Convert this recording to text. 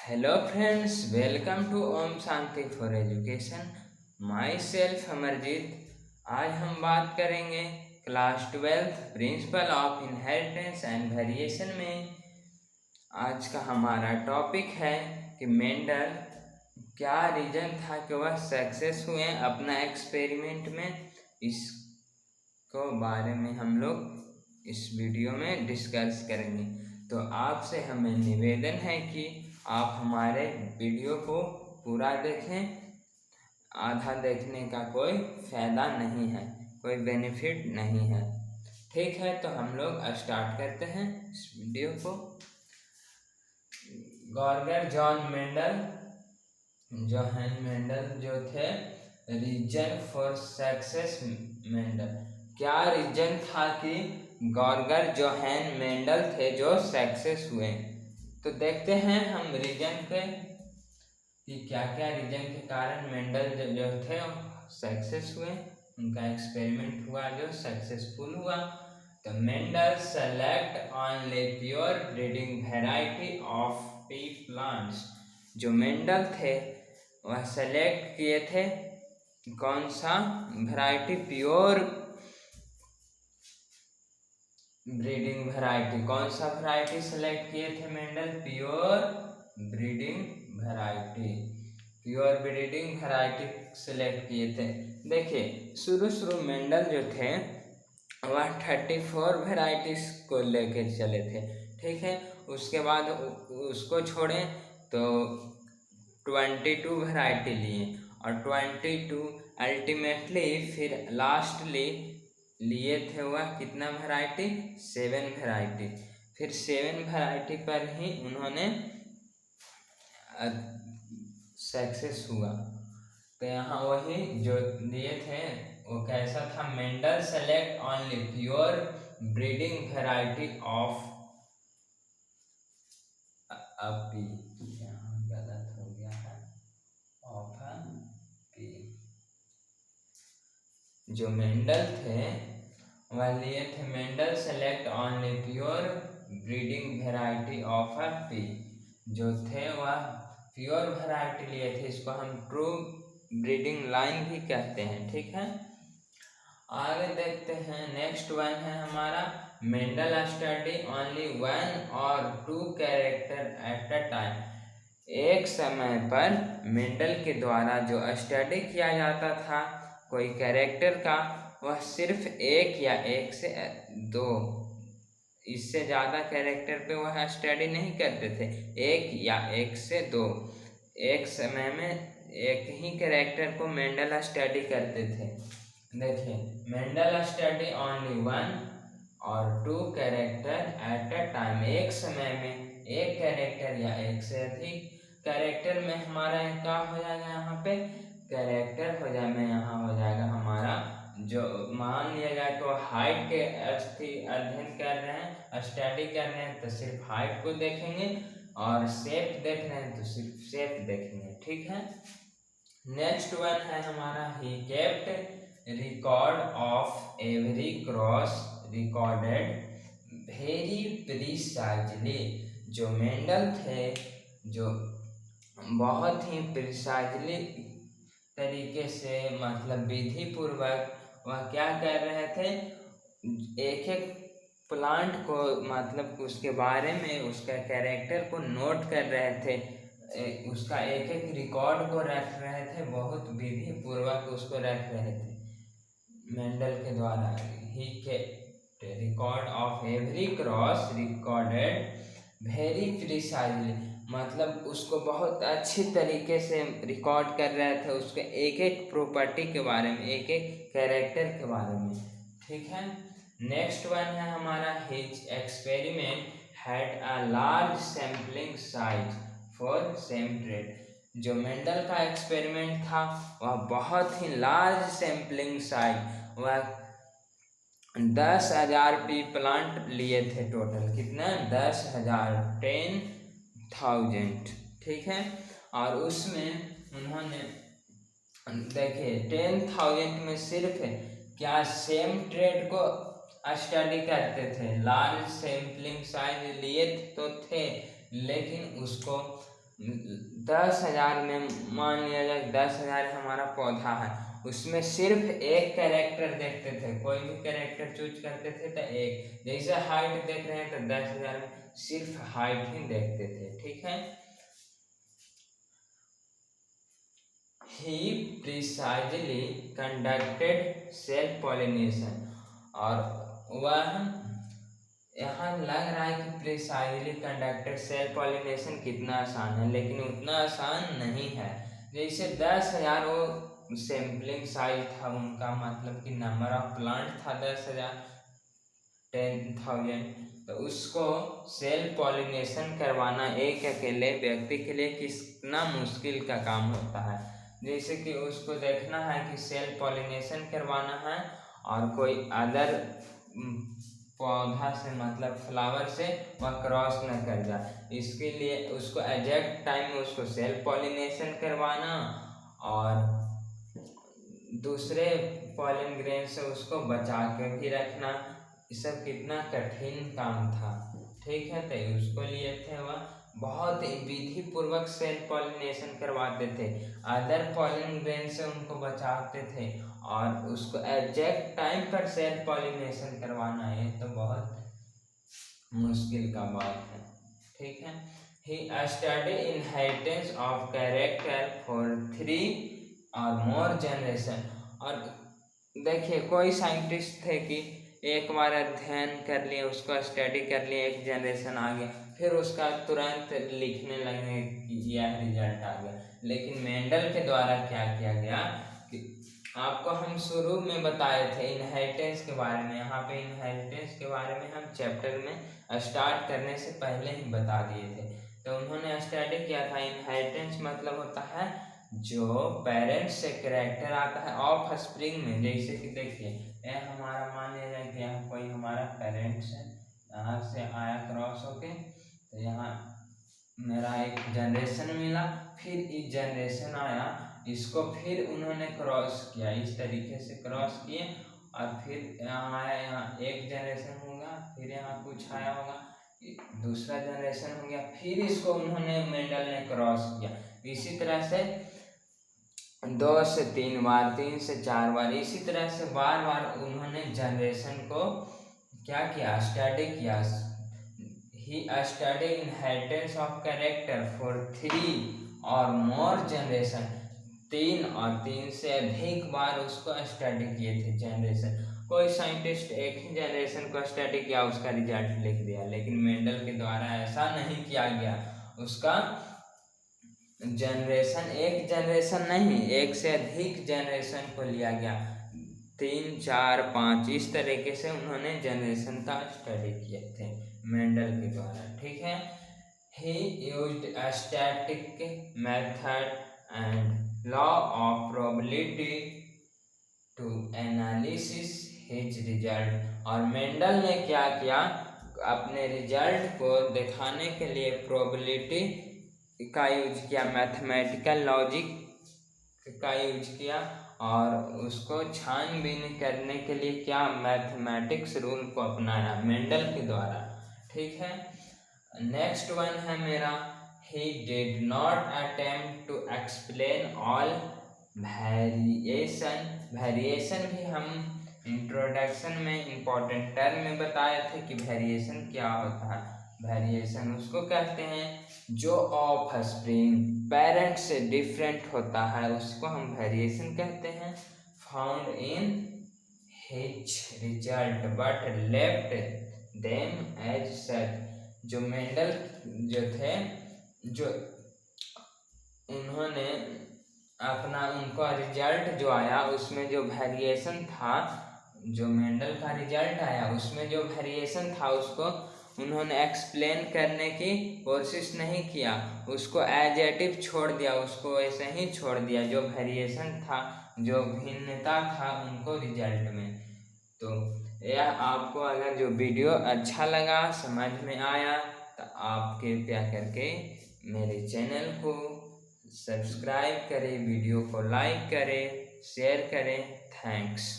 Hello friends, welcome to Om Shanti for education. Myself Amarjeet. आज हम बात करेंगे class 12 principle of inheritance and variation में। आज का हमारा टॉपिक है कि मेंडल क्या रीज़न था कि वह सक्सेस हुए अपना एक्सपेरिमेंट में। इसको बारे में हम लोग इस वीडियो में डिस्कस करेंगे। तो आपसे हमें निवेदन है कि आप हमारे वीडियो को पूरा देखें। आधा देखने का कोई फ़ायदा नहीं है, कोई बेनिफिट नहीं है। ठीक है, तो हम लोग स्टार्ट करते हैं इस वीडियो को। गॉर्गर जोहान मेंडल जो थे, रीजन फॉर सक्सेस मेंडल। क्या रीजन था कि गॉर्गर जोहान मेंडल थे जो सक्सेस हुए? तो देखते हैं हम रीजन पे कि क्या क्या रीजन के कारण मेंडल जो थे सक्सेस हुए, उनका एक्सपेरिमेंट हुआ जो सक्सेसफुल हुआ। तो Mendel select only pure breeding variety of P plants. जो मेंडल थे वह सेलेक्ट किए थे कौन सा वैरायटी? Pure breeding variety. कौन सा वैरायटी सेलेक्ट किए थे Mendel? Pure breeding variety select किए थे। देखिए, शुरू मेंडल जो थे वह 34 वेराइटीज को लेके चले थे। ठीक है, उसके बाद उसको छोड़े तो 22 वेराइटी लिए, और 22 अल्टीमेटली फिर लास्टली लिए थे वह कितना वेराइटी? 7 वेराइटी। फिर 7 वेराइटी पर ही उन्होंने सक्सेस हुआ। तो यहाँ वही जो दिए थे वो कैसा था? Mendel select only pure breeding variety of P. यहाँ गलत हो गया है, ऑफ पी। जो मेंडल थे वह लिए थे Mendel select only pure breeding variety of P. जो थे वह प्योर वेराइटी लिए थे। इसको हम ट्रू ब्रीडिंग लाइन भी कहते हैं। ठीक है, आगे देखते हैं। नेक्स्ट वन है हमारा मेंडल स्टडी ओनली 1 और 2 कैरेक्टर एट अ टाइम। एक समय पर मेंडल के द्वारा जो स्टडी किया जाता था कोई कैरेक्टर का, वह सिर्फ एक या एक से दो, इससे ज़्यादा कैरेक्टर पे वह स्टडी नहीं करते थे। एक या एक से दो, एक समय में एक ही कैरेक्टर को मेंडल स्टडी करते थे। देखिए, मेंडल स्टडी ओनली 1 और 2 कैरेक्टर एट अ टाइम। एक समय में एक कैरेक्टर या एक से अधिक कैरेक्टर में हमारा क्या हो जाएगा? यहाँ पे कैरेक्टर हो जाएगा, यहाँ हो जाएगा हमारा जो मान लिया जाए तो हाइट के अध्ययन कर रहे हैं, स्टडी कर रहे हैं, तो सिर्फ हाइट को देखेंगे, और शेप देख रहे हैं तो सिर्फ शेप देखेंगे। ठीक है, नेक्स्ट वन है हमारा he kept record of every cross recorded very precisely. जो मेंडल थे जो बहुत ही प्रिसाइजली तरीके से, मतलब विधि पूर्वक वह क्या कर रहे थे? एक एक प्लांट को, मतलब उसके बारे में, उसका कैरेक्टर को नोट कर रहे थे, उसका एक एक रिकॉर्ड को रख रहे थे, बहुत विधि पूर्वक उसको रख रहे थे मेंडल के द्वारा। He kept record of every cross recorded very precisely, मतलब उसको बहुत अच्छी तरीके से रिकॉर्ड कर रहे थे, उसके एक एक प्रॉपर्टी के बारे में, एक एक कैरेक्टर के बारे में। ठीक है, नेक्स्ट वन है हमारा his experiment had a large sampling size for same trade. जो मेंडल का एक्सपेरिमेंट था वह बहुत ही लार्ज सैम्पलिंग साइज, वह 10,000 पी प्लांट लिए थे। टोटल कितना? 10,000, 10,000। ठीक है, और उसमें उन्होंने देखिए 10,000 में सिर्फ क्या सेम ट्रेड को स्टडी करते थे। लार्ज सैम्पलिंग साइज लिए तो थे, लेकिन उसको 10,000 में मान लिया जाए 10,000 हमारा पौधा है, उसमें सिर्फ एक कैरेक्टर देखते थे, कोई भी कैरेक्टर चूज करते थे तो एक, जैसे हाइट देख रहे हैं तो 10,000 में सिर्फ हाइट ही देखते थे। ठीक है, he precisely conducted self pollination, और वह यहाँ लग रहा है कि प्रिसाइजली कंडक्टेड सेल्फ पॉलिनेशन कितना आसान है, लेकिन उतना आसान नहीं है। जैसे 10,000 वो सैम्पलिंग साइज था उनका, मतलब कि नंबर ऑफ प्लांट था 10,000, 10,000, तो उसको सेल्फ पॉलिनेशन करवाना एक अकेले व्यक्ति के लिए कितना मुश्किल का काम होता है। जैसे कि उसको देखना है कि सेल्फ पॉलिनेशन करवाना है और कोई अदर पौधा से, मतलब फ्लावर से वह क्रॉस न कर जाए, इसके लिए उसको एग्जैक्ट टाइम में उसको सेल्फ पॉलिनेशन करवाना और दूसरे पॉलन ग्रेन से उसको बचा के भी रखना, ये सब कितना कठिन काम था। ठीक है, तो उसको लिए थे वह बहुत विधि पूर्वक सेल्फ पॉलिनेशन करवाते थे, अदर पॉलन ग्रेन से उनको बचाते थे और उसको एग्जैक्ट टाइम पर सेल्फ पॉलिनेशन करवाना है तो बहुत मुश्किल का बात है। ठीक है, he studied inheritance of character for 3 or more generation, और देखिए कोई साइंटिस्ट थे कि एक बार अध्ययन कर लिए, उसको स्टडी कर लिए, एक जनरेशन आ गया, फिर उसका तुरंत लिखने लगे कि यह रिजल्ट आ गया। लेकिन मेंडल के द्वारा क्या किया गया कि आपको हम शुरू में बताए थे इनहेरिटेंस के बारे में, यहाँ पे इनहेरिटेंस के बारे में हम चैप्टर में स्टार्ट करने से पहले ही बता दिए थे। तो उन्होंने स्टडी किया था इनहेरिटेंस मतलब होता है जो पेरेंट्स से कैरेक्टर आता है ऑफ स्प्रिंग में। जैसे कि देखिए यह हमारा मान लिया जाए कि यहाँ कोई हमारा पेरेंट्स है, यहाँ से आया क्रॉस होके, तो यहाँ मेरा एक जनरेशन मिला, फिर इस जनरेशन आया, इसको फिर उन्होंने क्रॉस किया, इस तरीके से क्रॉस किए और फिर यहाँ आया, यहाँ एक जनरेशन होगा, फिर यहाँ कुछ आया होगा, दूसरा जनरेशन हो गया, फिर इसको उन्होंने मेंडल ने क्रॉस किया। इसी तरह से 2 से 3 बार, 3 से 4 बार, इसी तरह से बार बार उन्होंने जनरेशन को क्या किया, स्टडी किया। He study inheritance of character for 3 और मोर जनरेशन, 3 और 3 से अधिक बार उसको स्टडी किए थे जनरेशन। कोई साइंटिस्ट एक ही जनरेशन को स्टडी किया, उसका रिजल्ट लिख दिया, लेकिन मेंडल के द्वारा ऐसा नहीं किया गया। उसका जनरेशन, एक जनरेशन नहीं, एक से अधिक जनरेशन को लिया गया, 3, 4, 5 इस तरीके से उन्होंने जनरेशन का स्टडी किए थे मेंडल के द्वारा। ठीक है, he used a static method and law of probability to analysis his result, और मेंडल ने क्या किया, अपने रिजल्ट को दिखाने के लिए प्रोबेबिलिटी का यूज किया, मैथमेटिकल लॉजिक का यूज किया, और उसको छानबीन करने के लिए क्या, मैथमेटिक्स रूल को अपनाया मेंडल के द्वारा। ठीक है, नेक्स्ट वन है मेरा, he did not attempt to explain all variation। Variation भी हम इंट्रोडक्शन में इम्पोर्टेंट टर्म में बताए थे कि वेरिएशन क्या होता है। वेरिएशन उसको कहते हैं जो ऑफ स्प्रिंग पेरेंट से डिफरेंट होता है, उसको हम वेरिएशन कहते हैं। Found in his result but left them as such, जो मेंडल जो थे, जो उन्होंने अपना उनका रिजल्ट जो आया उसमें जो वेरिएशन था, जो मेंडल का रिजल्ट आया उसमें जो वेरिएशन था उसको उन्होंने एक्सप्लेन करने की कोशिश नहीं किया, उसको एज इट इज छोड़ दिया, उसको ऐसे ही छोड़ दिया, जो वेरिएशन था, जो भिन्नता था उनको रिजल्ट में। तो यह आपको अगर जो वीडियो अच्छा लगा, समझ में आया, तो आप कृपया करके मेरे चैनल को सब्सक्राइब करें, वीडियो को लाइक करें, शेयर करें। थैंक्स।